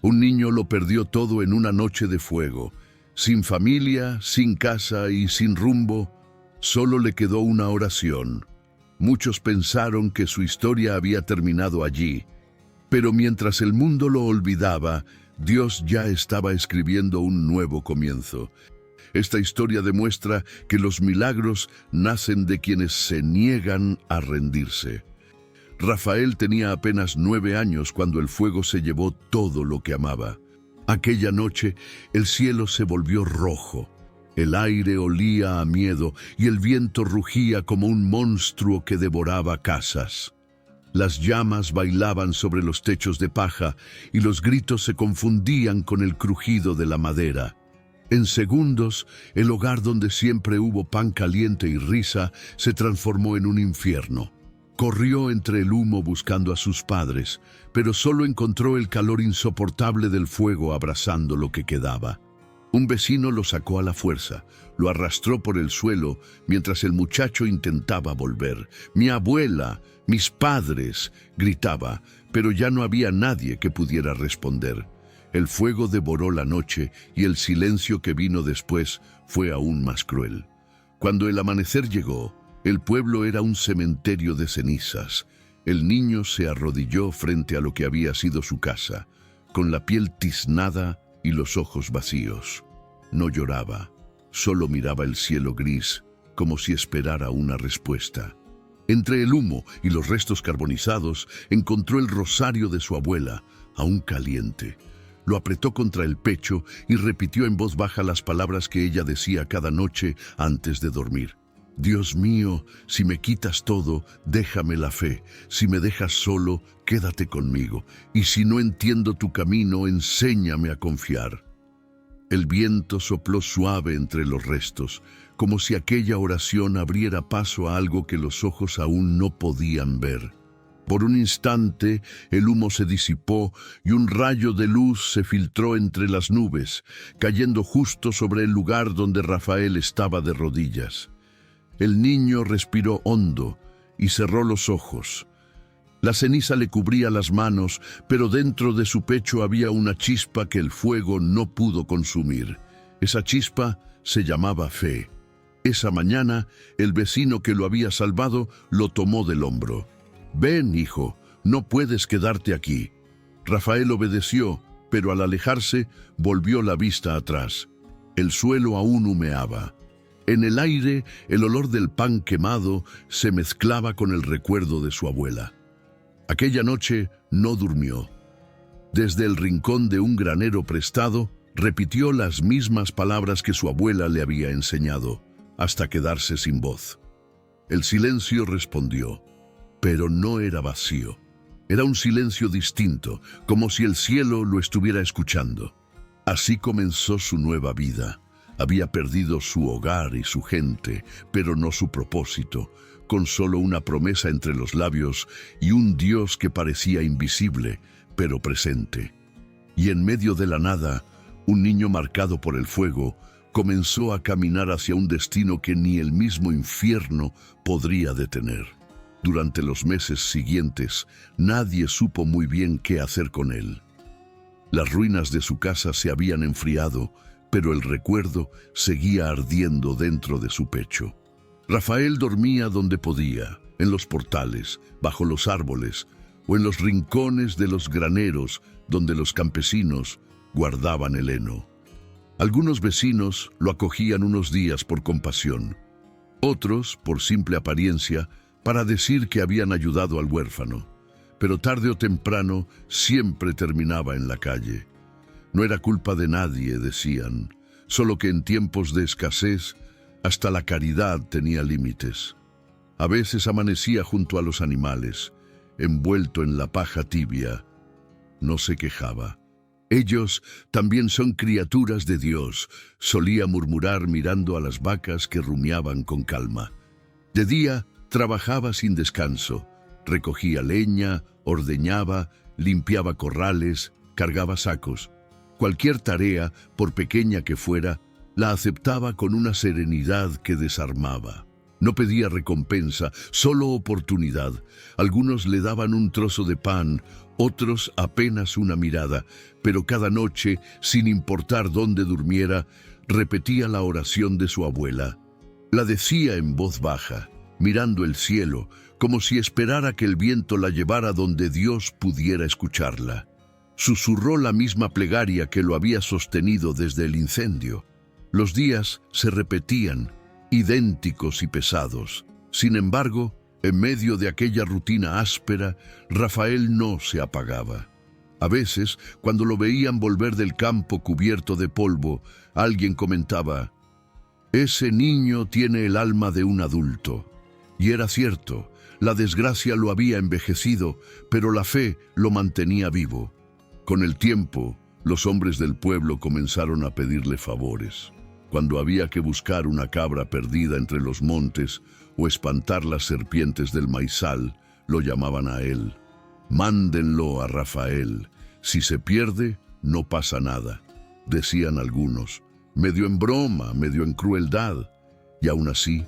Un niño lo perdió todo en una noche de fuego. Sin familia, sin casa y sin rumbo, solo le quedó una oración. Muchos pensaron que su historia había terminado allí, pero mientras el mundo lo olvidaba, Dios ya estaba escribiendo un nuevo comienzo. Esta historia demuestra que los milagros nacen de quienes se niegan a rendirse. Rafael tenía apenas 9 años cuando el fuego se llevó todo lo que amaba. Aquella noche, el cielo se volvió rojo. El aire olía a miedo y el viento rugía como un monstruo que devoraba casas. Las llamas bailaban sobre los techos de paja y los gritos se confundían con el crujido de la madera. En segundos, el hogar donde siempre hubo pan caliente y risa se transformó en un infierno. Corrió entre el humo buscando a sus padres, pero solo encontró el calor insoportable del fuego abrazando lo que quedaba. Un vecino lo sacó a la fuerza, lo arrastró por el suelo mientras el muchacho intentaba volver. «¡Mi abuela! ¡Mis padres!», gritaba, pero ya no había nadie que pudiera responder. El fuego devoró la noche y el silencio que vino después fue aún más cruel. Cuando el amanecer llegó, el pueblo era un cementerio de cenizas. El niño se arrodilló frente a lo que había sido su casa, con la piel tiznada y los ojos vacíos. No lloraba, solo miraba el cielo gris, como si esperara una respuesta. Entre el humo y los restos carbonizados, encontró el rosario de su abuela, aún caliente. Lo apretó contra el pecho y repitió en voz baja las palabras que ella decía cada noche antes de dormir. «Dios mío, si me quitas todo, déjame la fe. Si me dejas solo, quédate conmigo. Y si no entiendo tu camino, enséñame a confiar». El viento sopló suave entre los restos, como si aquella oración abriera paso a algo que los ojos aún no podían ver. Por un instante, el humo se disipó y un rayo de luz se filtró entre las nubes, cayendo justo sobre el lugar donde Rafael estaba de rodillas. El niño respiró hondo y cerró los ojos. La ceniza le cubría las manos, pero dentro de su pecho había una chispa que el fuego no pudo consumir. Esa chispa se llamaba fe. Esa mañana, el vecino que lo había salvado lo tomó del hombro. «Ven, hijo, no puedes quedarte aquí». Rafael obedeció, pero al alejarse, volvió la vista atrás. El suelo aún humeaba. En el aire, el olor del pan quemado se mezclaba con el recuerdo de su abuela. Aquella noche no durmió. Desde el rincón de un granero prestado, repitió las mismas palabras que su abuela le había enseñado, hasta quedarse sin voz. El silencio respondió, pero no era vacío. Era un silencio distinto, como si el cielo lo estuviera escuchando. Así comenzó su nueva vida. Había perdido su hogar y su gente, pero no su propósito, con solo una promesa entre los labios y un Dios que parecía invisible, pero presente. Y en medio de la nada, un niño marcado por el fuego comenzó a caminar hacia un destino que ni el mismo infierno podría detener. Durante los meses siguientes, nadie supo muy bien qué hacer con él. Las ruinas de su casa se habían enfriado, pero el recuerdo seguía ardiendo dentro de su pecho. Rafael dormía donde podía, en los portales, bajo los árboles, o en los rincones de los graneros donde los campesinos guardaban el heno. Algunos vecinos lo acogían unos días por compasión, otros, por simple apariencia, para decir que habían ayudado al huérfano, pero tarde o temprano siempre terminaba en la calle. No era culpa de nadie, decían, solo que en tiempos de escasez hasta la caridad tenía límites. A veces amanecía junto a los animales, envuelto en la paja tibia. No se quejaba. «Ellos también son criaturas de Dios», solía murmurar mirando a las vacas que rumiaban con calma. De día trabajaba sin descanso, recogía leña, ordeñaba, limpiaba corrales, cargaba sacos. Cualquier tarea, por pequeña que fuera, la aceptaba con una serenidad que desarmaba. No pedía recompensa, solo oportunidad. Algunos le daban un trozo de pan, otros apenas una mirada, pero cada noche, sin importar dónde durmiera, repetía la oración de su abuela. La decía en voz baja, mirando el cielo, como si esperara que el viento la llevara donde Dios pudiera escucharla. Susurró la misma plegaria que lo había sostenido desde el incendio. Los días se repetían, idénticos y pesados. Sin embargo, en medio de aquella rutina áspera, Rafael no se apagaba. A veces, cuando lo veían volver del campo cubierto de polvo, alguien comentaba: «Ese niño tiene el alma de un adulto». Y era cierto, la desgracia lo había envejecido, pero la fe lo mantenía vivo. Con el tiempo, los hombres del pueblo comenzaron a pedirle favores. Cuando había que buscar una cabra perdida entre los montes o espantar las serpientes del maizal, lo llamaban a él. «Mándenlo a Rafael. Si se pierde, no pasa nada», decían algunos, medio en broma, medio en crueldad. Y aún así,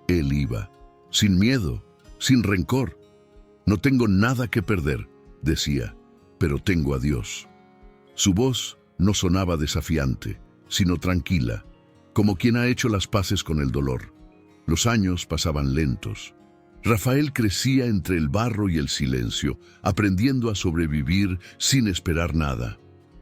él iba, sin miedo, sin rencor. «No tengo nada que perder», decía, «pero tengo a Dios». Su voz no sonaba desafiante, sino tranquila, como quien ha hecho las paces con el dolor. Los años pasaban lentos. Rafael crecía entre el barro y el silencio, aprendiendo a sobrevivir sin esperar nada.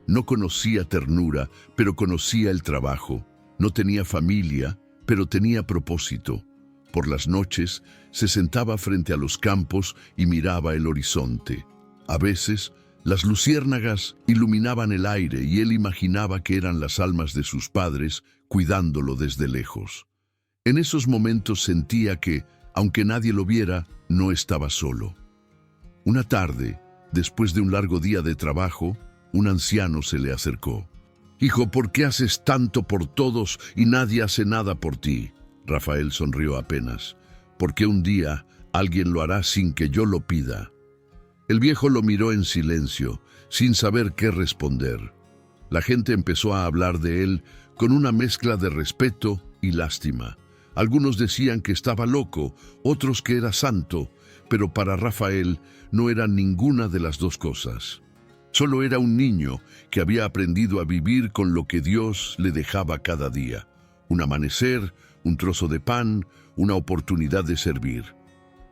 No conocía ternura, pero conocía el trabajo. No tenía familia, pero tenía propósito. Por las noches se sentaba frente a los campos y miraba el horizonte. A veces, las luciérnagas iluminaban el aire y él imaginaba que eran las almas de sus padres cuidándolo desde lejos. En esos momentos sentía que, aunque nadie lo viera, no estaba solo. Una tarde, después de un largo día de trabajo, un anciano se le acercó. «Hijo, ¿por qué haces tanto por todos y nadie hace nada por ti?». Rafael sonrió apenas. «Porque un día alguien lo hará sin que yo lo pida». El viejo lo miró en silencio, sin saber qué responder. La gente empezó a hablar de él con una mezcla de respeto y lástima. Algunos decían que estaba loco, otros que era santo, pero para Rafael no era ninguna de las dos cosas. Solo era un niño que había aprendido a vivir con lo que Dios le dejaba cada día. Un amanecer, un trozo de pan, una oportunidad de servir.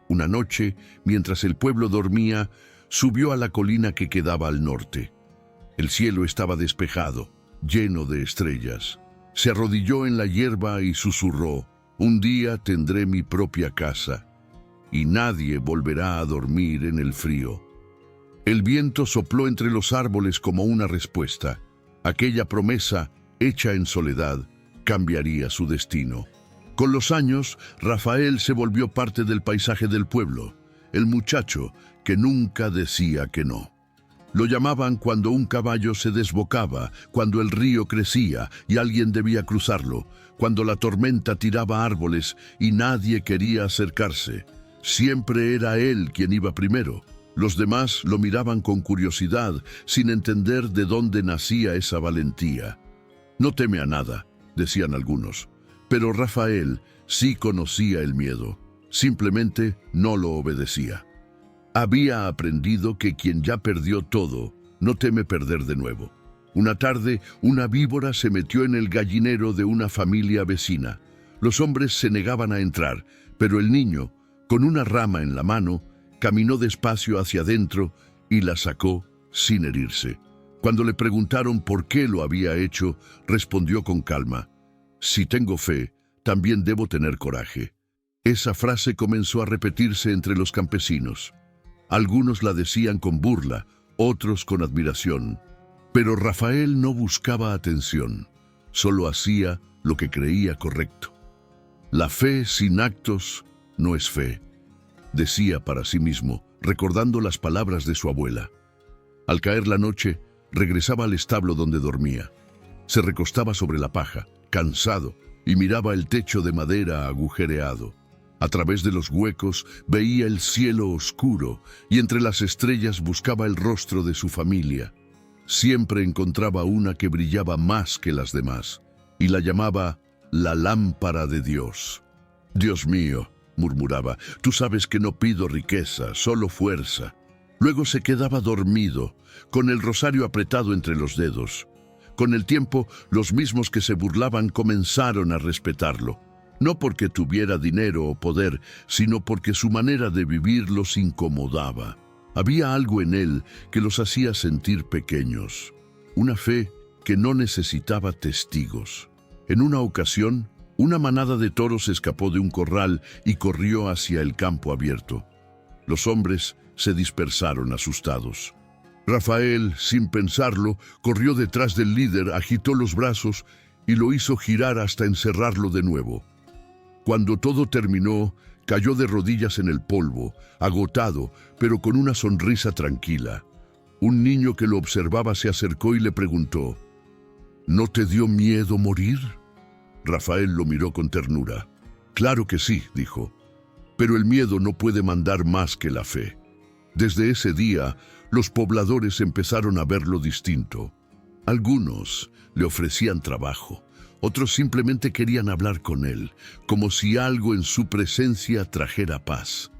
Una noche, mientras el pueblo dormía, subió a la colina que quedaba al norte. El cielo estaba despejado, lleno de estrellas. Se arrodilló en la hierba y susurró: «Un día tendré mi propia casa, y nadie volverá a dormir en el frío». El viento sopló entre los árboles como una respuesta. Aquella promesa, hecha en soledad, cambiaría su destino. Con los años, Rafael se volvió parte del paisaje del pueblo, el muchacho que nunca decía que no. Lo llamaban cuando un caballo se desbocaba, cuando el río crecía y alguien debía cruzarlo, cuando la tormenta tiraba árboles y nadie quería acercarse. Siempre era él quien iba primero. Los demás lo miraban con curiosidad, sin entender de dónde nacía esa valentía. «No teme a nada», decían algunos. Pero Rafael sí conocía el miedo. Simplemente no lo obedecía. Había aprendido que quien ya perdió todo no teme perder de nuevo. Una tarde, una víbora se metió en el gallinero de una familia vecina. Los hombres se negaban a entrar, pero el niño, con una rama en la mano, caminó despacio hacia adentro y la sacó sin herirse. Cuando le preguntaron por qué lo había hecho, respondió con calma: «Si tengo fe, también debo tener coraje». Esa frase comenzó a repetirse entre los campesinos. Algunos la decían con burla, otros con admiración. Pero Rafael no buscaba atención, solo hacía lo que creía correcto. «La fe sin actos no es fe», decía para sí mismo, recordando las palabras de su abuela. Al caer la noche, regresaba al establo donde dormía. Se recostaba sobre la paja, cansado, y miraba el techo de madera agujereado. A través de los huecos veía el cielo oscuro y entre las estrellas buscaba el rostro de su familia. Siempre encontraba una que brillaba más que las demás y la llamaba la lámpara de Dios. «Dios mío», murmuraba, «tú sabes que no pido riqueza, solo fuerza». Luego se quedaba dormido, con el rosario apretado entre los dedos. Con el tiempo, los mismos que se burlaban comenzaron a respetarlo, no porque tuviera dinero o poder, sino porque su manera de vivir los incomodaba. Había algo en él que los hacía sentir pequeños, una fe que no necesitaba testigos. En una ocasión, una manada de toros escapó de un corral y corrió hacia el campo abierto. Los hombres se dispersaron asustados. Rafael, sin pensarlo, corrió detrás del líder, agitó los brazos y lo hizo girar hasta encerrarlo de nuevo. Cuando todo terminó, cayó de rodillas en el polvo, agotado, pero con una sonrisa tranquila. Un niño que lo observaba se acercó y le preguntó: ¿No te dio miedo morir? Rafael lo miró con ternura. Claro que sí, dijo, pero el miedo no puede mandar más que la fe. Desde ese día, los pobladores empezaron a verlo distinto. Algunos le ofrecían trabajo, otros simplemente querían hablar con él, como si algo en su presencia trajera paz.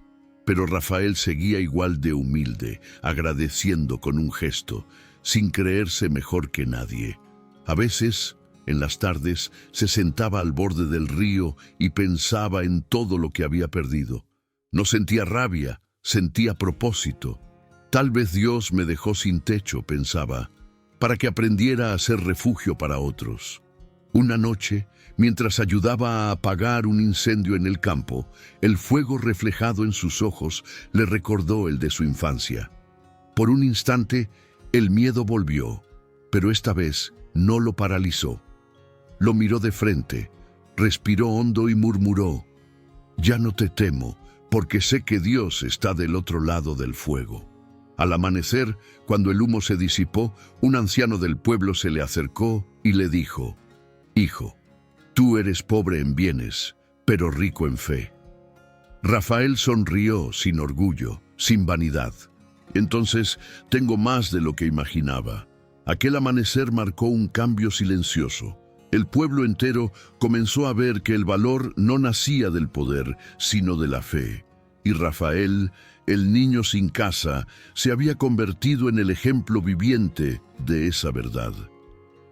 Pero Rafael seguía igual de humilde, agradeciendo con un gesto, sin creerse mejor que nadie. A veces, en las tardes, se sentaba al borde del río y pensaba en todo lo que había perdido. No sentía rabia, sentía propósito. Tal vez Dios me dejó sin techo, pensaba, para que aprendiera a ser refugio para otros. Una noche, mientras ayudaba a apagar un incendio en el campo, el fuego reflejado en sus ojos le recordó el de su infancia. Por un instante, el miedo volvió, pero esta vez no lo paralizó. Lo miró de frente, respiró hondo y murmuró: «Ya no te temo, porque sé que Dios está del otro lado del fuego». Al amanecer, cuando el humo se disipó, un anciano del pueblo se le acercó y le dijo: «Hijo, tú eres pobre en bienes, pero rico en fe». Rafael sonrió sin orgullo, sin vanidad. «Entonces tengo más de lo que imaginaba». Aquel amanecer marcó un cambio silencioso. El pueblo entero comenzó a ver que el valor no nacía del poder, sino de la fe. Y Rafael, el niño sin casa, se había convertido en el ejemplo viviente de esa verdad.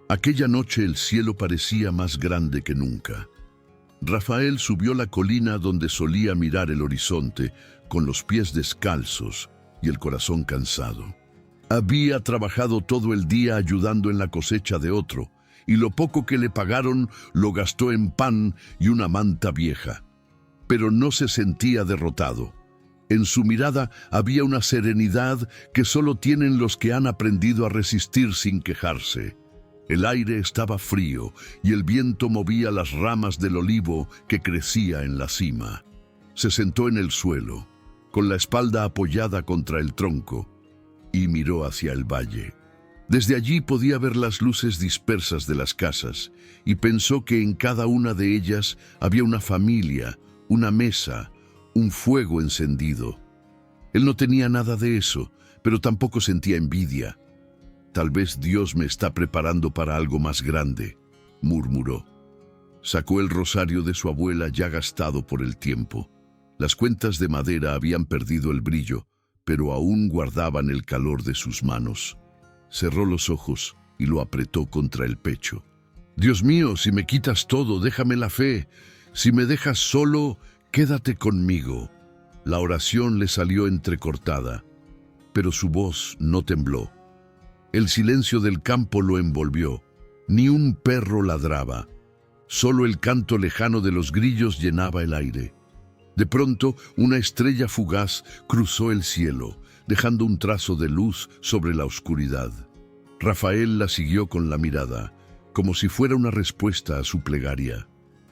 Aquella noche el cielo parecía más grande que nunca. Rafael subió la colina donde solía mirar el horizonte, con los pies descalzos y el corazón cansado. Había trabajado todo el día ayudando en la cosecha de otro, y lo poco que le pagaron lo gastó en pan y una manta vieja. Pero no se sentía derrotado. En su mirada había una serenidad que solo tienen los que han aprendido a resistir sin quejarse. El aire estaba frío y el viento movía las ramas del olivo que crecía en la cima. Se sentó en el suelo, con la espalda apoyada contra el tronco, y miró hacia el valle. Desde allí podía ver las luces dispersas de las casas y pensó que en cada una de ellas había una familia, una mesa, un fuego encendido. Él no tenía nada de eso, pero tampoco sentía envidia. «Tal vez Dios me está preparando para algo más grande», murmuró. Sacó el rosario de su abuela ya gastado por el tiempo. Las cuentas de madera habían perdido el brillo, pero aún guardaban el calor de sus manos. Cerró los ojos y lo apretó contra el pecho. «Dios mío, si me quitas todo, déjame la fe. Si me dejas solo, quédate conmigo». La oración le salió entrecortada, pero su voz no tembló. El silencio del campo lo envolvió. Ni un perro ladraba. Solo el canto lejano de los grillos llenaba el aire. De pronto, una estrella fugaz cruzó el cielo, dejando un trazo de luz sobre la oscuridad. Rafael la siguió con la mirada, como si fuera una respuesta a su plegaria.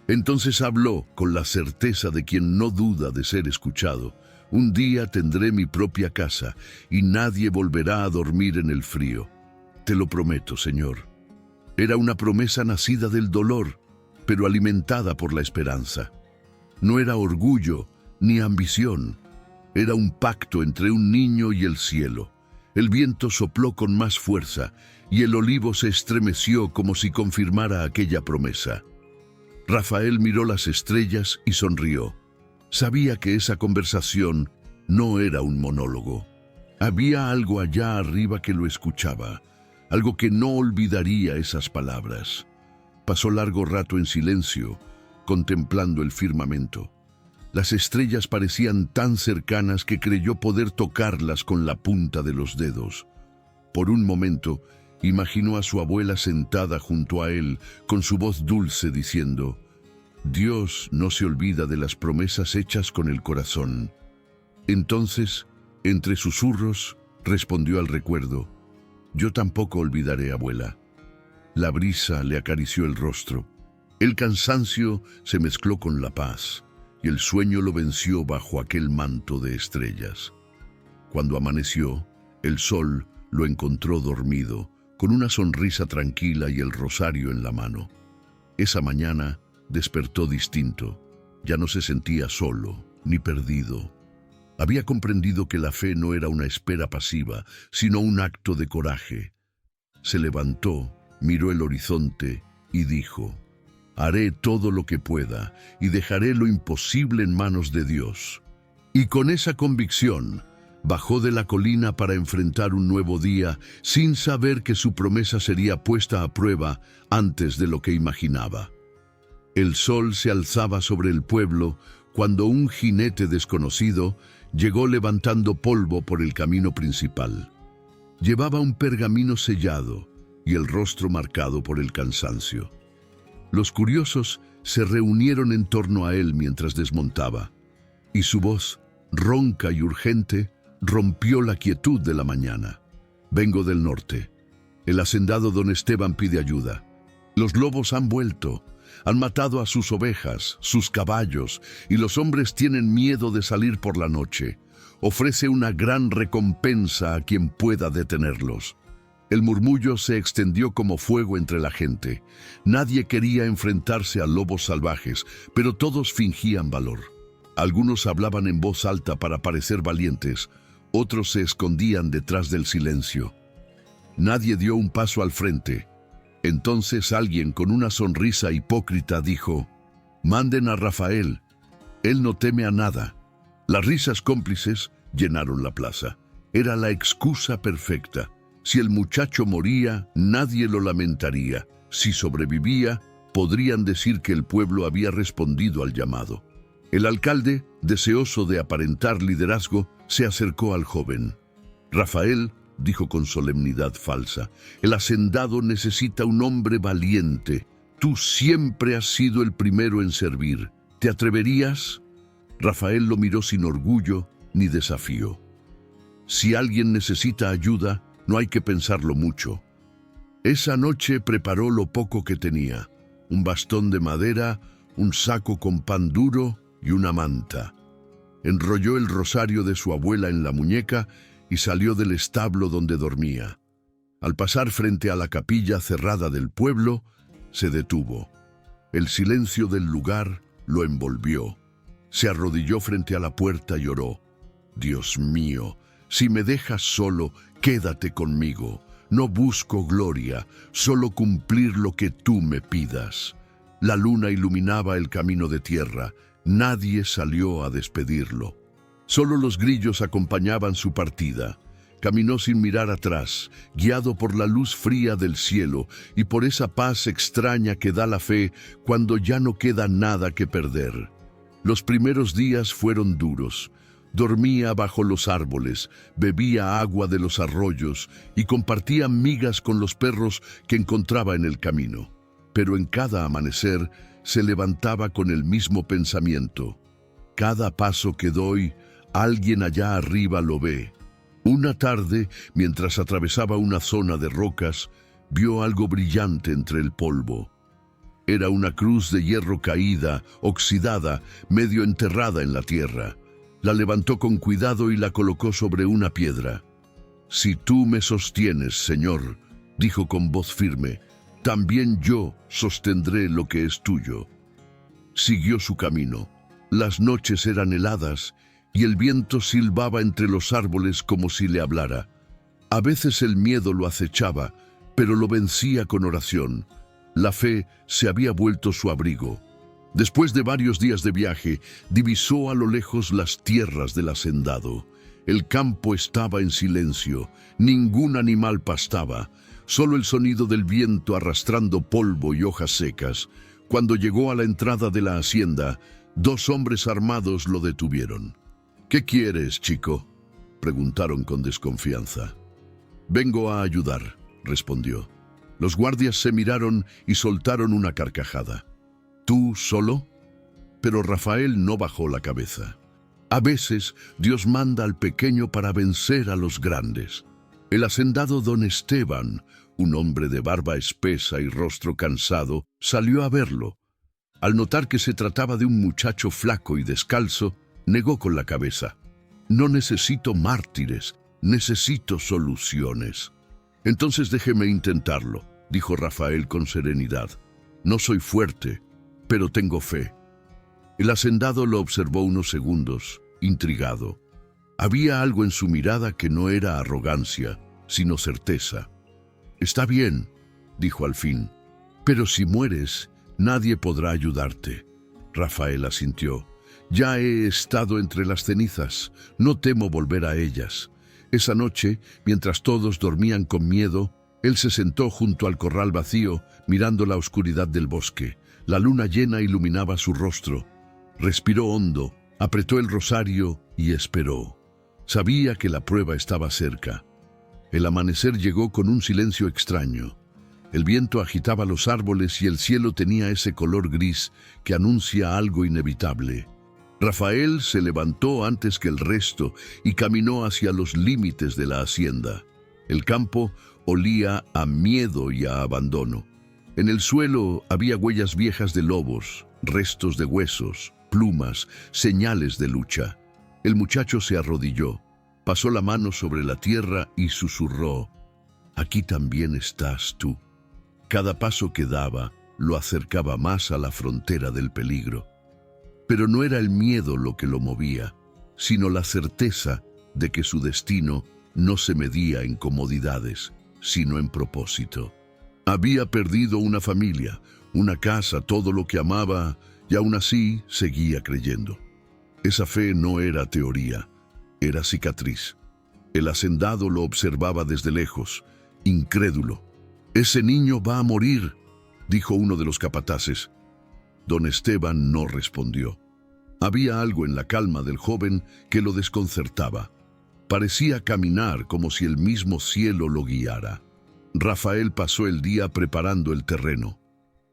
Entonces habló con la certeza de quien no duda de ser escuchado: «Un día tendré mi propia casa y nadie volverá a dormir en el frío. Te lo prometo, Señor». Era una promesa nacida del dolor, pero alimentada por la esperanza. No era orgullo ni ambición. Era un pacto entre un niño y el cielo. El viento sopló con más fuerza y el olivo se estremeció como si confirmara aquella promesa. Rafael miró las estrellas y sonrió. Sabía que esa conversación no era un monólogo. Había algo allá arriba que lo escuchaba, algo que no olvidaría esas palabras. Pasó largo rato en silencio, contemplando el firmamento. Las estrellas parecían tan cercanas que creyó poder tocarlas con la punta de los dedos. Por un momento, imaginó a su abuela sentada junto a él, con su voz dulce diciendo: «Dios no se olvida de las promesas hechas con el corazón». Entonces, entre susurros, respondió al recuerdo: «Yo tampoco olvidaré, abuela». La brisa le acarició el rostro. El cansancio se mezcló con la paz, y el sueño lo venció bajo aquel manto de estrellas. Cuando amaneció, el sol lo encontró dormido, con una sonrisa tranquila y el rosario en la mano. Esa mañana despertó distinto. Ya no se sentía solo, ni perdido. Había comprendido que la fe no era una espera pasiva, sino un acto de coraje. Se levantó, miró el horizonte y dijo: «Haré todo lo que pueda y dejaré lo imposible en manos de Dios». Y con esa convicción, bajó de la colina para enfrentar un nuevo día, sin saber que su promesa sería puesta a prueba antes de lo que imaginaba. El sol se alzaba sobre el pueblo cuando un jinete desconocido llegó levantando polvo por el camino principal. Llevaba un pergamino sellado y el rostro marcado por el cansancio. Los curiosos se reunieron en torno a él mientras desmontaba, y su voz, ronca y urgente, rompió la quietud de la mañana. «Vengo del norte. El hacendado don Esteban pide ayuda. Los lobos han vuelto, han matado a sus ovejas, sus caballos, y los hombres tienen miedo de salir por la noche. Ofrece una gran recompensa a quien pueda detenerlos». El murmullo se extendió como fuego entre la gente. Nadie quería enfrentarse a lobos salvajes, pero todos fingían valor. Algunos hablaban en voz alta para parecer valientes, otros se escondían detrás del silencio. Nadie dio un paso al frente. Entonces alguien con una sonrisa hipócrita dijo: «Manden a Rafael, él no teme a nada». Las risas cómplices llenaron la plaza. Era la excusa perfecta. Si el muchacho moría, nadie lo lamentaría. Si sobrevivía, podrían decir que el pueblo había respondido al llamado. El alcalde, deseoso de aparentar liderazgo, se acercó al joven. «Rafael», dijo con solemnidad falsa, «el hacendado necesita un hombre valiente. Tú siempre has sido el primero en servir. ¿Te atreverías?». Rafael lo miró sin orgullo ni desafío. Si alguien necesita ayuda, no hay que pensarlo mucho. Esa noche preparó lo poco que tenía: un bastón de madera, un saco con pan duro y una manta. Enrolló el rosario de su abuela en la muñeca y salió del establo donde dormía. Al pasar frente a la capilla cerrada del pueblo, se detuvo. El silencio del lugar lo envolvió. Se arrodilló frente a la puerta y oró: «Dios mío, si me dejas solo, quédate conmigo. No busco gloria, solo cumplir lo que tú me pidas». La luna iluminaba el camino de tierra. Nadie salió a despedirlo. Solo los grillos acompañaban su partida. Caminó sin mirar atrás, guiado por la luz fría del cielo y por esa paz extraña que da la fe cuando ya no queda nada que perder. Los primeros días fueron duros. Dormía bajo los árboles, bebía agua de los arroyos y compartía migas con los perros que encontraba en el camino. Pero en cada amanecer se levantaba con el mismo pensamiento: «Cada paso que doy, alguien allá arriba lo ve». Una tarde, mientras atravesaba una zona de rocas, vio algo brillante entre el polvo. Era una cruz de hierro caída, oxidada, medio enterrada en la tierra. La levantó con cuidado y la colocó sobre una piedra. «Si tú me sostienes, Señor», dijo con voz firme, «también yo sostendré lo que es tuyo». Siguió su camino. Las noches eran heladas y el viento silbaba entre los árboles como si le hablara. A veces el miedo lo acechaba, pero lo vencía con oración. La fe se había vuelto su abrigo. Después de varios días de viaje, divisó a lo lejos las tierras del hacendado. El campo estaba en silencio, ningún animal pastaba, solo el sonido del viento arrastrando polvo y hojas secas. Cuando llegó a la entrada de la hacienda, 2 hombres armados lo detuvieron. «¿Qué quieres, chico?», preguntaron con desconfianza. «Vengo a ayudar», respondió. Los guardias se miraron y soltaron una carcajada. «¿Tú solo?». Pero Rafael no bajó la cabeza. A veces Dios manda al pequeño para vencer a los grandes. El hacendado don Esteban, un hombre de barba espesa y rostro cansado, salió a verlo. Al notar que se trataba de un muchacho flaco y descalzo, negó con la cabeza. «No necesito mártires, necesito soluciones». «Entonces déjeme intentarlo», dijo Rafael con serenidad. «No soy fuerte, pero tengo fe». El hacendado lo observó unos segundos, intrigado. Había algo en su mirada que no era arrogancia, sino certeza. «Está bien», dijo al fin, «pero si mueres, nadie podrá ayudarte». Rafael asintió. «Ya he estado entre las cenizas, no temo volver a ellas». Esa noche, mientras todos dormían con miedo, él se sentó junto al corral vacío, mirando la oscuridad del bosque. La luna llena iluminaba su rostro. Respiró hondo, apretó el rosario y esperó. Sabía que la prueba estaba cerca. El amanecer llegó con un silencio extraño. El viento agitaba los árboles y el cielo tenía ese color gris que anuncia algo inevitable. Rafael se levantó antes que el resto y caminó hacia los límites de la hacienda. El campo olía a miedo y a abandono. En el suelo había huellas viejas de lobos, restos de huesos, plumas, señales de lucha. El muchacho se arrodilló, pasó la mano sobre la tierra y susurró: «Aquí también estás tú». Cada paso que daba lo acercaba más a la frontera del peligro. Pero no era el miedo lo que lo movía, sino la certeza de que su destino no se medía en comodidades, sino en propósito. Había perdido una familia, una casa, todo lo que amaba, y aún así seguía creyendo. Esa fe no era teoría, era cicatriz. El hacendado lo observaba desde lejos, incrédulo. «Ese niño va a morir», dijo uno de los capataces. Don Esteban no respondió. Había algo en la calma del joven que lo desconcertaba. Parecía caminar como si el mismo cielo lo guiara. Rafael pasó el día preparando el terreno.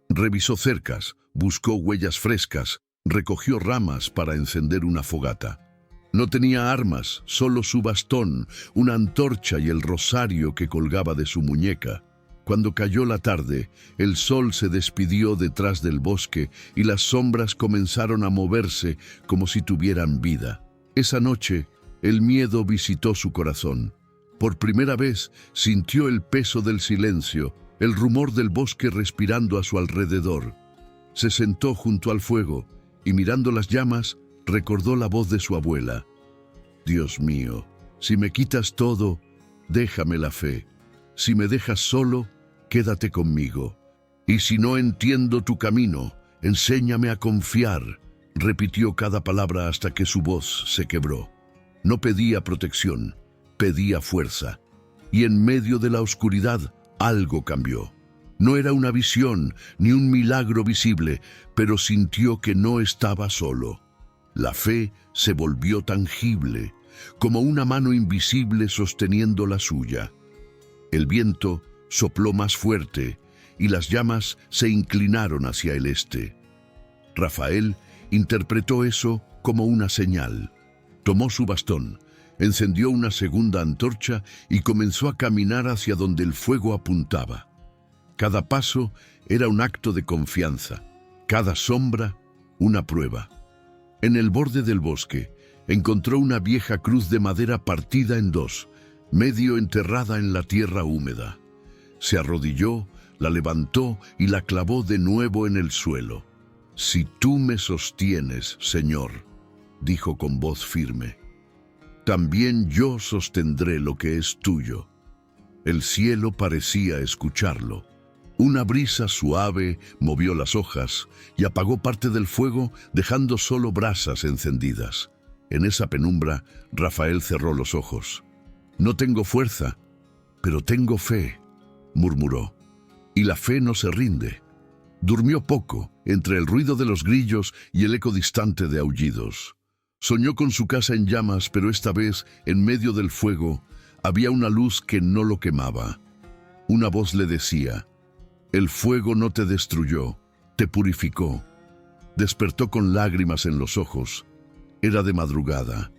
Revisó cercas, buscó huellas frescas, recogió ramas para encender una fogata. No tenía armas, solo su bastón, una antorcha y el rosario que colgaba de su muñeca. Cuando cayó la tarde, el sol se despidió detrás del bosque y las sombras comenzaron a moverse como si tuvieran vida. Esa noche, el miedo visitó su corazón. Por primera vez sintió el peso del silencio, el rumor del bosque respirando a su alrededor. Se sentó junto al fuego y mirando las llamas, recordó la voz de su abuela. «Dios mío, si me quitas todo, déjame la fe. Si me dejas solo, quédate conmigo. Y si no entiendo tu camino, enséñame a confiar», repitió cada palabra hasta que su voz se quebró. No pedía protección, pedía fuerza. Y en medio de la oscuridad, algo cambió. No era una visión ni un milagro visible, pero sintió que no estaba solo. La fe se volvió tangible, como una mano invisible sosteniendo la suya. El viento sopló más fuerte y las llamas se inclinaron hacia el este. Rafael interpretó eso como una señal. Tomó su bastón, encendió una segunda antorcha y comenzó a caminar hacia donde el fuego apuntaba. Cada paso era un acto de confianza, cada sombra una prueba. En el borde del bosque encontró una vieja cruz de madera partida en dos, medio enterrada en la tierra húmeda. Se arrodilló, la levantó y la clavó de nuevo en el suelo. «Si tú me sostienes, Señor», dijo con voz firme, «también yo sostendré lo que es tuyo». El cielo parecía escucharlo. Una brisa suave movió las hojas y apagó parte del fuego, dejando solo brasas encendidas. En esa penumbra, Rafael cerró los ojos. «No tengo fuerza, pero tengo fe», murmuró. «Y la fe no se rinde». Durmió poco, entre el ruido de los grillos y el eco distante de aullidos. Soñó con su casa en llamas, pero esta vez, en medio del fuego, había una luz que no lo quemaba. Una voz le decía: «El fuego no te destruyó, te purificó». Despertó con lágrimas en los ojos. Era de madrugada.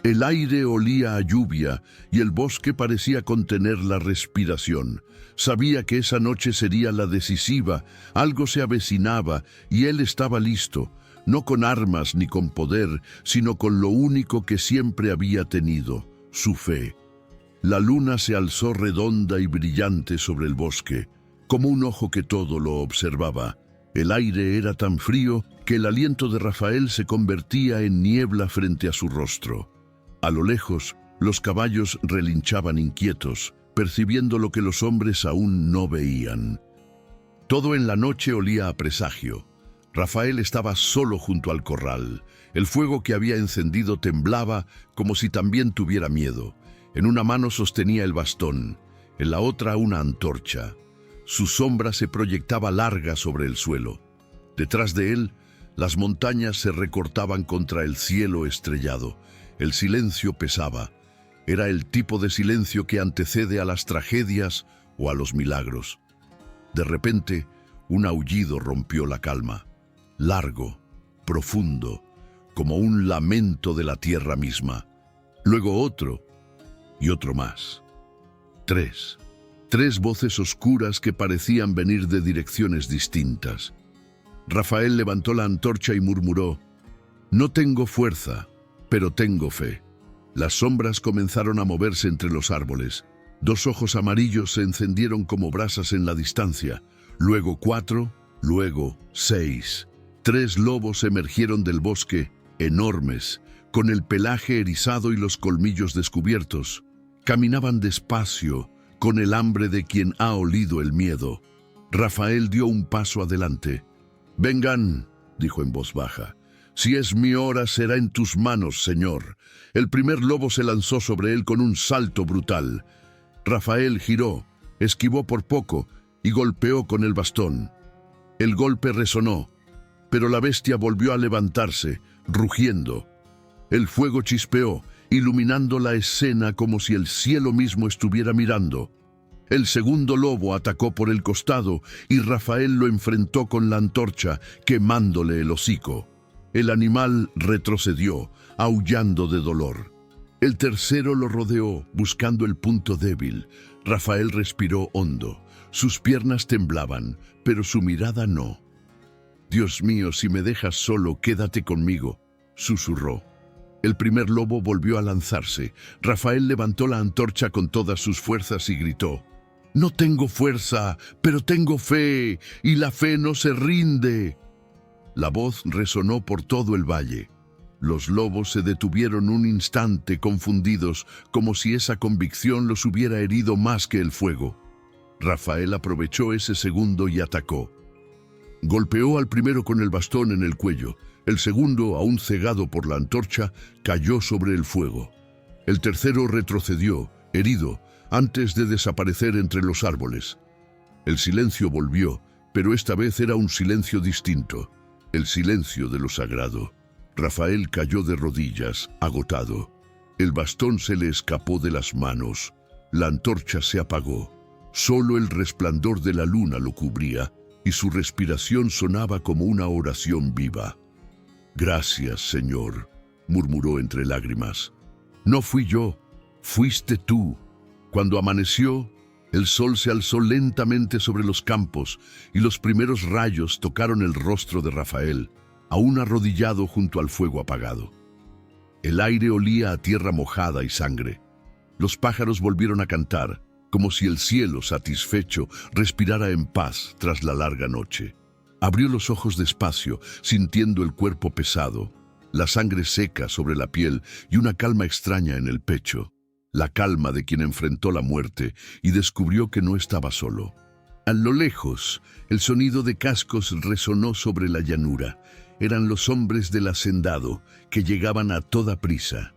El aire olía a lluvia y el bosque parecía contener la respiración. Sabía que esa noche sería la decisiva, algo se avecinaba y él estaba listo, no con armas ni con poder, sino con lo único que siempre había tenido, su fe. La luna se alzó redonda y brillante sobre el bosque, como un ojo que todo lo observaba. El aire era tan frío que el aliento de Rafael se convertía en niebla frente a su rostro. A lo lejos, los caballos relinchaban inquietos, percibiendo lo que los hombres aún no veían. Todo en la noche olía a presagio. Rafael estaba solo junto al corral. El fuego que había encendido temblaba como si también tuviera miedo. En una mano sostenía el bastón, en la otra una antorcha. Su sombra se proyectaba larga sobre el suelo. Detrás de él, las montañas se recortaban contra el cielo estrellado. El silencio pesaba. Era el tipo de silencio que antecede a las tragedias o a los milagros. De repente, un aullido rompió la calma. Largo, profundo, como un lamento de la tierra misma. Luego otro, y otro más. Tres voces oscuras que parecían venir de direcciones distintas. Rafael levantó la antorcha y murmuró: «No tengo fuerza, pero tengo fe». Las sombras comenzaron a moverse entre los árboles. 2 ojos amarillos se encendieron como brasas en la distancia. Luego 4, luego 6. 3 lobos emergieron del bosque, enormes, con el pelaje erizado y los colmillos descubiertos. Caminaban despacio, con el hambre de quien ha olido el miedo. Rafael dio un paso adelante. «Vengan», dijo en voz baja. «Si es mi hora, será en tus manos, Señor». El primer lobo se lanzó sobre él con un salto brutal. Rafael giró, esquivó por poco y golpeó con el bastón. El golpe resonó, pero la bestia volvió a levantarse, rugiendo. El fuego chispeó, iluminando la escena como si el cielo mismo estuviera mirando. El segundo lobo atacó por el costado y Rafael lo enfrentó con la antorcha, quemándole el hocico. El animal retrocedió, aullando de dolor. El tercero lo rodeó, buscando el punto débil. Rafael respiró hondo. Sus piernas temblaban, pero su mirada no. «Dios mío, si me dejas solo, quédate conmigo», susurró. El primer lobo volvió a lanzarse. Rafael levantó la antorcha con todas sus fuerzas y gritó: «No tengo fuerza, pero tengo fe, y la fe no se rinde». La voz resonó por todo el valle. Los lobos se detuvieron un instante confundidos, como si esa convicción los hubiera herido más que el fuego. Rafael aprovechó ese segundo y atacó. Golpeó al primero con el bastón en el cuello. El segundo, aún cegado por la antorcha, cayó sobre el fuego. El tercero retrocedió, herido, antes de desaparecer entre los árboles. El silencio volvió, pero esta vez era un silencio distinto. El silencio de lo sagrado. Rafael cayó de rodillas, agotado. El bastón se le escapó de las manos. La antorcha se apagó. Solo el resplandor de la luna lo cubría, y su respiración sonaba como una oración viva. «Gracias, Señor», murmuró entre lágrimas. «No fui yo, fuiste tú». Cuando amaneció, el sol se alzó lentamente sobre los campos y los primeros rayos tocaron el rostro de Rafael, aún arrodillado junto al fuego apagado. El aire olía a tierra mojada y sangre. Los pájaros volvieron a cantar, como si el cielo, satisfecho, respirara en paz tras la larga noche. Abrió los ojos despacio, sintiendo el cuerpo pesado, la sangre seca sobre la piel y una calma extraña en el pecho. La calma de quien enfrentó la muerte y descubrió que no estaba solo. A lo lejos, el sonido de cascos resonó sobre la llanura. eran los hombres del hacendado, que llegaban a toda prisa.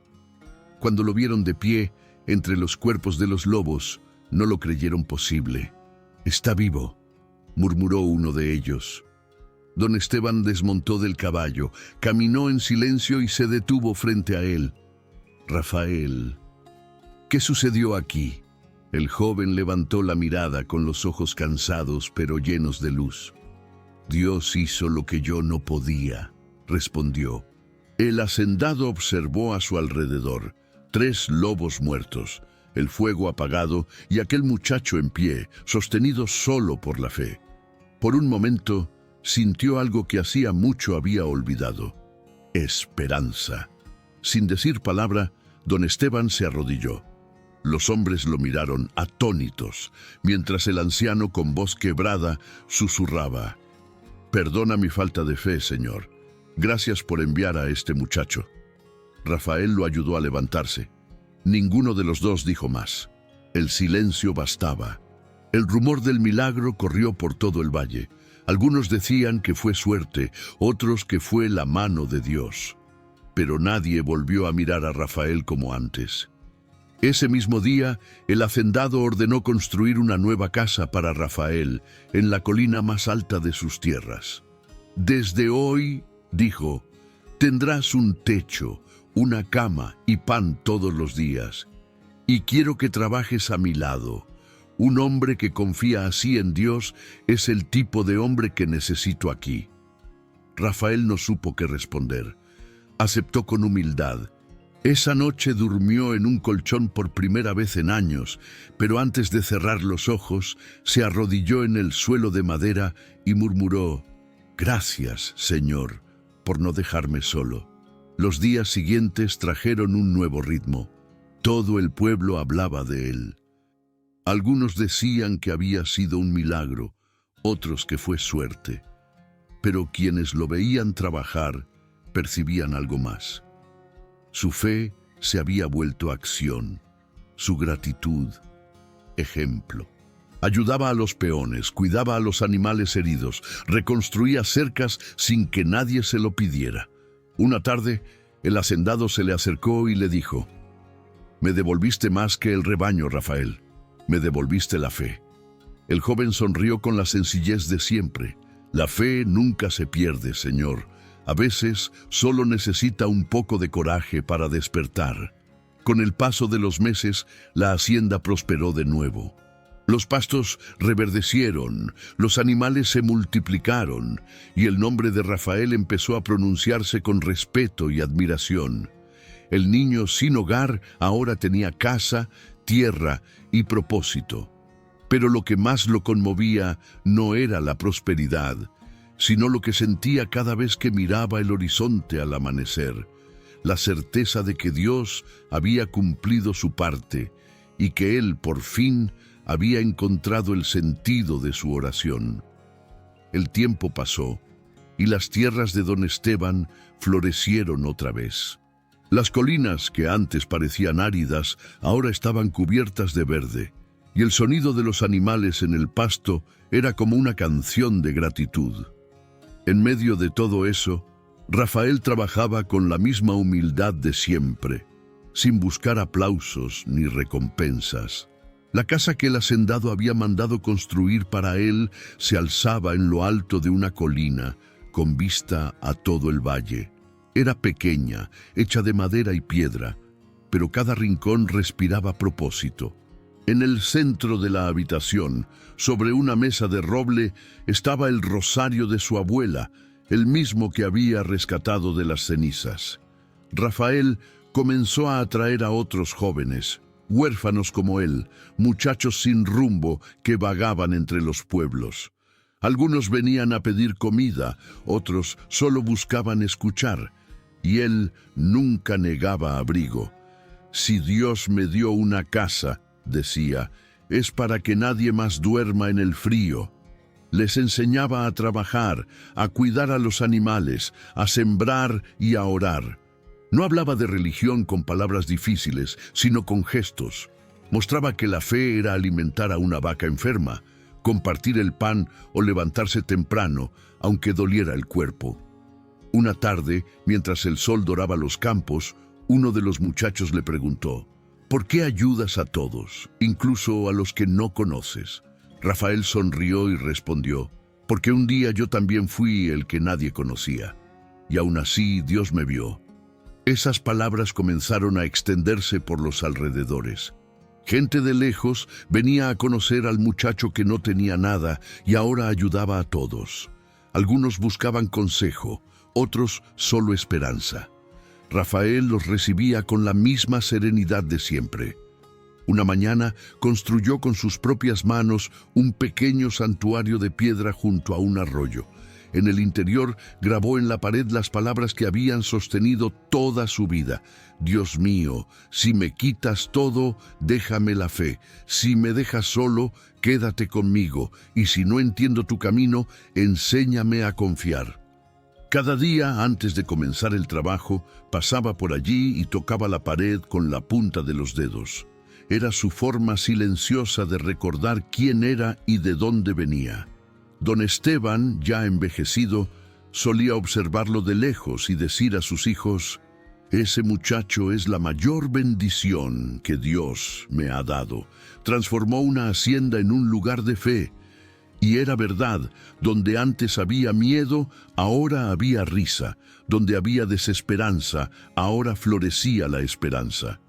Cuando lo vieron de pie, entre los cuerpos de los lobos, no lo creyeron posible. «Está vivo», murmuró uno de ellos. Don Esteban desmontó del caballo, caminó en silencio y se detuvo frente a él. «Rafael, ¿qué sucedió aquí?». El joven levantó la mirada con los ojos cansados pero llenos de luz. «Dios hizo lo que yo no podía», respondió. El hacendado observó a su alrededor: 3 lobos muertos, el fuego apagado y aquel muchacho en pie, sostenido solo por la fe. Por un momento, sintió algo que hacía mucho había olvidado: esperanza. Sin decir palabra, don Esteban se arrodilló. Los hombres lo miraron atónitos, mientras el anciano con voz quebrada susurraba: «Perdona mi falta de fe, Señor. Gracias por enviar a este muchacho». Rafael lo ayudó a levantarse. Ninguno de los dos dijo más. El silencio bastaba. El rumor del milagro corrió por todo el valle. Algunos decían que fue suerte, otros que fue la mano de Dios. Pero nadie volvió a mirar a Rafael como antes. Ese mismo día, el hacendado ordenó construir una nueva casa para Rafael en la colina más alta de sus tierras. «Desde hoy», dijo, «tendrás un techo, una cama y pan todos los días. Y quiero que trabajes a mi lado. Un hombre que confía así en Dios es el tipo de hombre que necesito aquí». Rafael no supo qué responder. Aceptó con humildad. Esa noche durmió en un colchón por primera vez en años, pero antes de cerrar los ojos, se arrodilló en el suelo de madera y murmuró: «Gracias, Señor, por no dejarme solo». Los días siguientes trajeron un nuevo ritmo. Todo el pueblo hablaba de él. Algunos decían que había sido un milagro, otros que fue suerte. Pero quienes lo veían trabajar percibían algo más. Su fe se había vuelto acción, su gratitud, ejemplo. Ayudaba a los peones, cuidaba a los animales heridos, reconstruía cercas sin que nadie se lo pidiera. Una tarde, el hacendado se le acercó y le dijo: «Me devolviste más que el rebaño, Rafael. Me devolviste la fe». El joven sonrió con la sencillez de siempre. «La fe nunca se pierde, Señor. A veces solo necesita un poco de coraje para despertar». Con el paso de los meses, la hacienda prosperó de nuevo. Los pastos reverdecieron, los animales se multiplicaron, y el nombre de Rafael empezó a pronunciarse con respeto y admiración. El niño sin hogar ahora tenía casa, tierra y propósito. Pero lo que más lo conmovía no era la prosperidad, sino lo que sentía cada vez que miraba el horizonte al amanecer: la certeza de que Dios había cumplido su parte y que él, por fin, había encontrado el sentido de su oración. El tiempo pasó y las tierras de don Esteban florecieron otra vez. Las colinas, que antes parecían áridas, ahora estaban cubiertas de verde, y el sonido de los animales en el pasto era como una canción de gratitud. En medio de todo eso, Rafael trabajaba con la misma humildad de siempre, sin buscar aplausos ni recompensas. La casa que el hacendado había mandado construir para él se alzaba en lo alto de una colina, con vista a todo el valle. Era pequeña, hecha de madera y piedra, pero cada rincón respiraba propósito. En el centro de la habitación, sobre una mesa de roble, estaba el rosario de su abuela, el mismo que había rescatado de las cenizas. Rafael comenzó a atraer a otros jóvenes, huérfanos como él, muchachos sin rumbo que vagaban entre los pueblos. Algunos venían a pedir comida, otros solo buscaban escuchar, y él nunca negaba abrigo. «Si Dios me dio una casa», decía, «es para que nadie más duerma en el frío». Les enseñaba a trabajar, a cuidar a los animales, a sembrar y a orar. No hablaba de religión con palabras difíciles, sino con gestos. Mostraba que la fe era alimentar a una vaca enferma, compartir el pan o levantarse temprano, aunque doliera el cuerpo. Una tarde, mientras el sol doraba los campos, uno de los muchachos le preguntó: ¿por qué ayudas a todos, incluso a los que no conoces? Rafael sonrió y respondió: porque un día yo también fui el que nadie conocía, y aún así Dios me vio. Esas palabras comenzaron a extenderse por los alrededores. Gente de lejos venía a conocer al muchacho que no tenía nada y ahora ayudaba a todos. Algunos buscaban consejo, otros solo esperanza. Rafael los recibía con la misma serenidad de siempre. Una mañana construyó con sus propias manos un pequeño santuario de piedra junto a un arroyo. En el interior grabó en la pared las palabras que habían sostenido toda su vida: Dios mío, si me quitas todo, déjame la fe. Si me dejas solo, quédate conmigo. Y si no entiendo tu camino, enséñame a confiar. Cada día, antes de comenzar el trabajo, pasaba por allí y tocaba la pared con la punta de los dedos. Era su forma silenciosa de recordar quién era y de dónde venía. Don Esteban, ya envejecido, solía observarlo de lejos y decir a sus hijos: ese muchacho es la mayor bendición que Dios me ha dado. Transformó una hacienda en un lugar de fe. Y era verdad: donde antes había miedo, ahora había risa. Donde había desesperanza, ahora florecía la esperanza.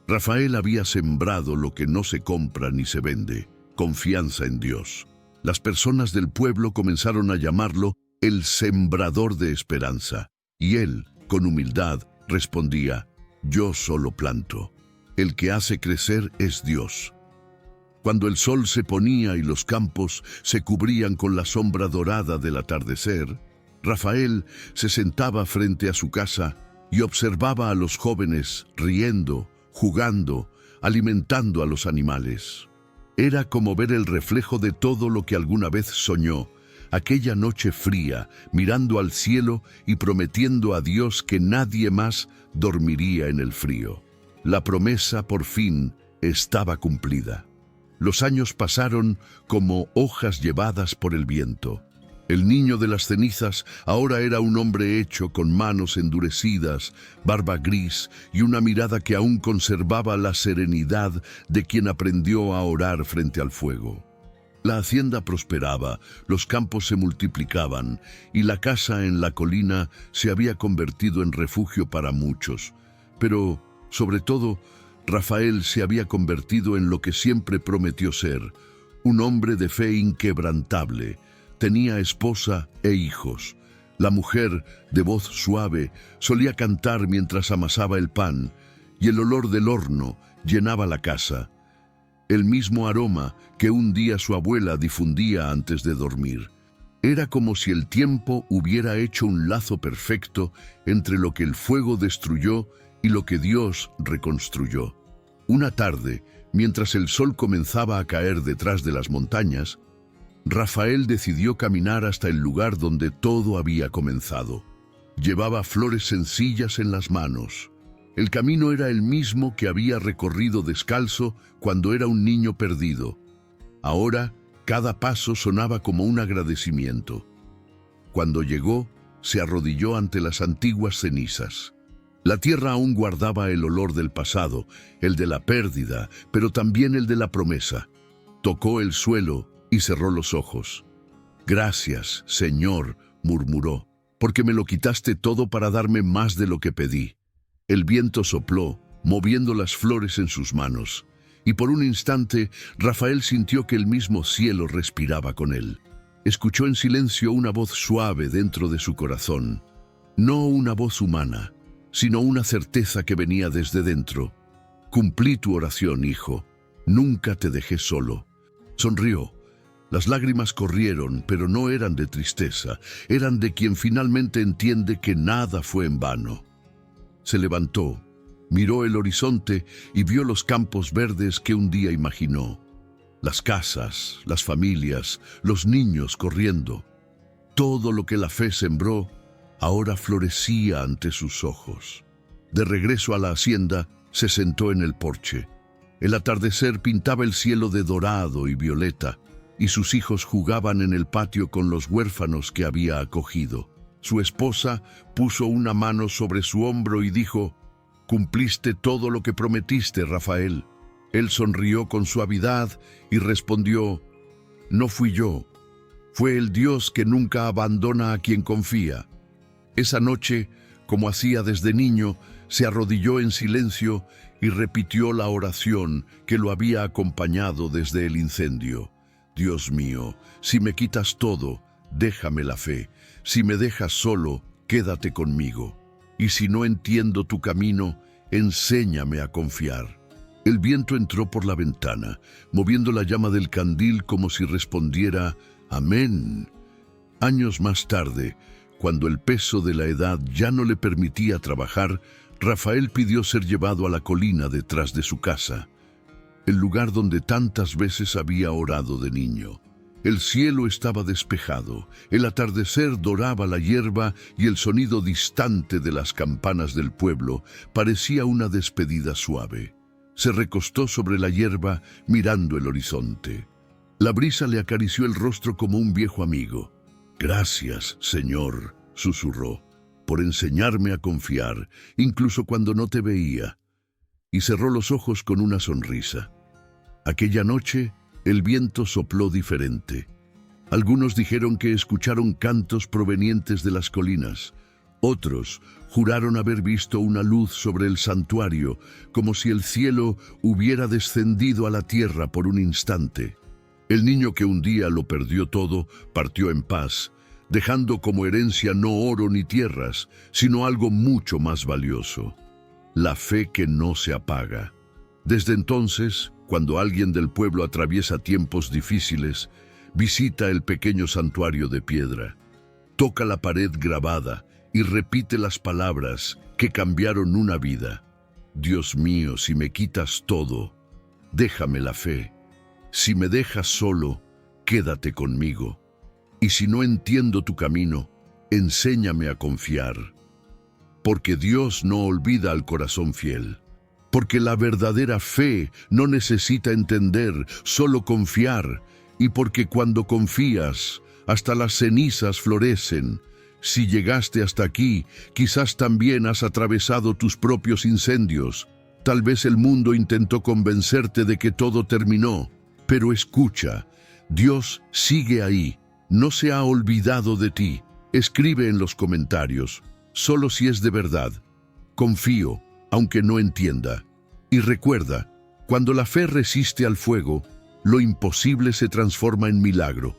Rafael había sembrado lo que no se compra ni se vende: confianza en Dios. Las personas del pueblo comenzaron a llamarlo el sembrador de esperanza. Y él, con humildad, respondía: yo solo planto. El que hace crecer es Dios. Cuando el sol se ponía y los campos se cubrían con la sombra dorada del atardecer, Rafael se sentaba frente a su casa y observaba a los jóvenes riendo, jugando, alimentando a los animales. Era como ver el reflejo de todo lo que alguna vez soñó, aquella noche fría, mirando al cielo y prometiendo a Dios que nadie más dormiría en el frío. La promesa, por fin, estaba cumplida. Los años pasaron como hojas llevadas por el viento. El niño de las cenizas ahora era un hombre hecho, con manos endurecidas, barba gris y una mirada que aún conservaba la serenidad de quien aprendió a orar frente al fuego. La hacienda prosperaba, los campos se multiplicaban y la casa en la colina se había convertido en refugio para muchos. Pero, sobre todo, Rafael se había convertido en lo que siempre prometió ser: un hombre de fe inquebrantable. Tenía esposa e hijos. La mujer, de voz suave, solía cantar mientras amasaba el pan, y el olor del horno llenaba la casa. El mismo aroma que un día su abuela difundía antes de dormir. Era como si el tiempo hubiera hecho un lazo perfecto entre lo que el fuego destruyó y lo que Dios reconstruyó. Una tarde, mientras el sol comenzaba a caer detrás de las montañas, Rafael decidió caminar hasta el lugar donde todo había comenzado. Llevaba flores sencillas en las manos. El camino era el mismo que había recorrido descalzo cuando era un niño perdido. Ahora, cada paso sonaba como un agradecimiento. Cuando llegó, se arrodilló ante las antiguas cenizas. La tierra aún guardaba el olor del pasado, el de la pérdida, pero también el de la promesa. Tocó el suelo y cerró los ojos. «Gracias, Señor», murmuró, «porque me lo quitaste todo para darme más de lo que pedí». El viento sopló, moviendo las flores en sus manos, y por un instante Rafael sintió que el mismo cielo respiraba con él. Escuchó en silencio una voz suave dentro de su corazón, no una voz humana, sino una certeza que venía desde dentro. «Cumplí tu oración, hijo. Nunca te dejé solo». Sonrió. Las lágrimas corrieron, pero no eran de tristeza, eran de quien finalmente entiende que nada fue en vano. Se levantó, miró el horizonte y vio los campos verdes que un día imaginó. Las casas, las familias, los niños corriendo. Todo lo que la fe sembró, ahora florecía ante sus ojos. De regreso a la hacienda, se sentó en el porche. El atardecer pintaba el cielo de dorado y violeta, y sus hijos jugaban en el patio con los huérfanos que había acogido. Su esposa puso una mano sobre su hombro y dijo: «Cumpliste todo lo que prometiste, Rafael». Él sonrió con suavidad y respondió: «No fui yo, fue el Dios que nunca abandona a quien confía». Esa noche, como hacía desde niño, se arrodilló en silencio y repitió la oración que lo había acompañado desde el incendio. «Dios mío, si me quitas todo, déjame la fe. Si me dejas solo, quédate conmigo. Y si no entiendo tu camino, enséñame a confiar». El viento entró por la ventana, moviendo la llama del candil como si respondiera: «Amén». Años más tarde, cuando el peso de la edad ya no le permitía trabajar, Rafael pidió ser llevado a la colina detrás de su casa, el lugar donde tantas veces había orado de niño. El cielo estaba despejado, el atardecer doraba la hierba y el sonido distante de las campanas del pueblo parecía una despedida suave. Se recostó sobre la hierba mirando el horizonte. La brisa le acarició el rostro como un viejo amigo. «Gracias, Señor», susurró, «por enseñarme a confiar, incluso cuando no te veía». Y cerró los ojos con una sonrisa. Aquella noche, el viento sopló diferente. Algunos dijeron que escucharon cantos provenientes de las colinas. Otros juraron haber visto una luz sobre el santuario, como si el cielo hubiera descendido a la tierra por un instante. El niño que un día lo perdió todo, partió en paz, dejando como herencia no oro ni tierras, sino algo mucho más valioso: la fe que no se apaga. Desde entonces, cuando alguien del pueblo atraviesa tiempos difíciles, visita el pequeño santuario de piedra, toca la pared grabada y repite las palabras que cambiaron una vida. «Dios mío, si me quitas todo, déjame la fe. Si me dejas solo, quédate conmigo. Y si no entiendo tu camino, enséñame a confiar». Porque Dios no olvida al corazón fiel. Porque la verdadera fe no necesita entender, solo confiar. Y porque cuando confías, hasta las cenizas florecen. Si llegaste hasta aquí, quizás también has atravesado tus propios incendios. Tal vez el mundo intentó convencerte de que todo terminó. Pero escucha, Dios sigue ahí. No se ha olvidado de ti. Escribe en los comentarios, solo si es de verdad. Confío, aunque no entienda. Y recuerda, cuando la fe resiste al fuego, lo imposible se transforma en milagro.